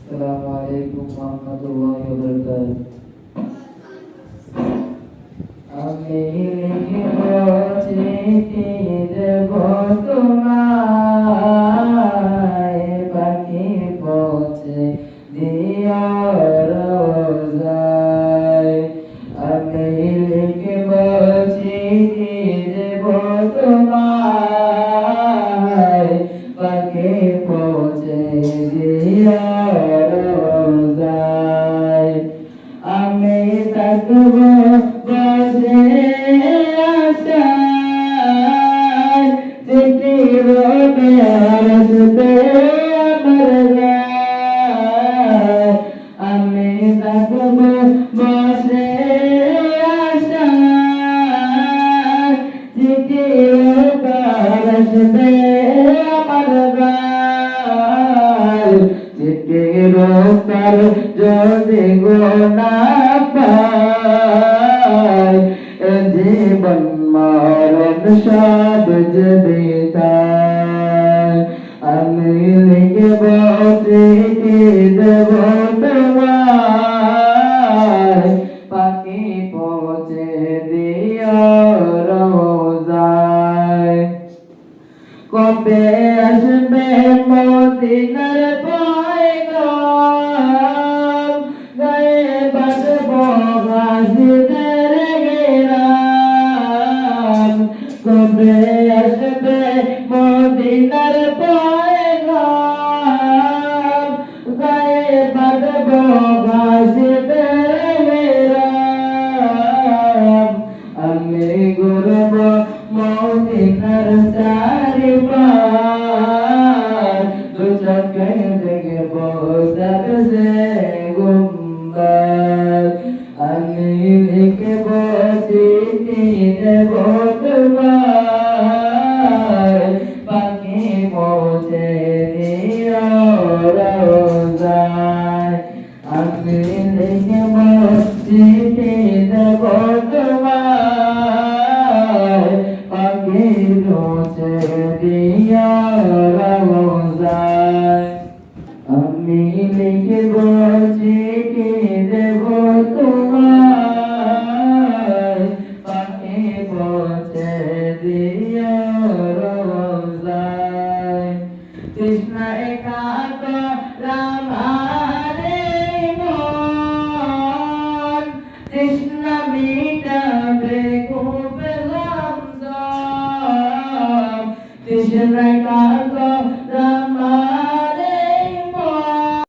Assalamualaikum warahmatullahi wabarakatuh. আমি লিখিব চিঠি দেব তোমায়, পাখি পৌঁছে দিও রোজায়। আমি লিখিব চিঠি দেব তোমায়, পাখি পৌঁছে দিও রোজায়। আমি থাকব বসে আশায়, চিঠি রবে আসবে আমার গায়। আমি থাকব বসে আশায়, চিঠি রবে আসবে আমার গায়। চিঠির উত্তর যদি গো না পাই, জীবন মরণ সব যদি তাই। আমি লিখব চিঠি দেব তোমায়, পাখি পৌঁছে দিও রোজায়। কবে আসবে মদিনার পয়গাম, গায়ে বাঁধব গাজীদের গেরাম। কবে আসবে মদিনার পয়গাম, গায়ে বাঁধব গাজীদের গেরাম। আমি ঘুরব মদিনার চারিপার, দু চোখে দেখব সবচেয়ে গুম্বদ। আমি লিখব চিঠি দেব তোমায়, পাখি পৌঁছে দিও রোজায়। আমি লিখব চিঠি দেব তোমায়, পাখি পৌঁছে দিও রোজায়। আমি লিখব চিঠি দেব তোমায়, পাখি পৌঁছে দিও রোজায়। কৃষ্ণ একান্ত রাম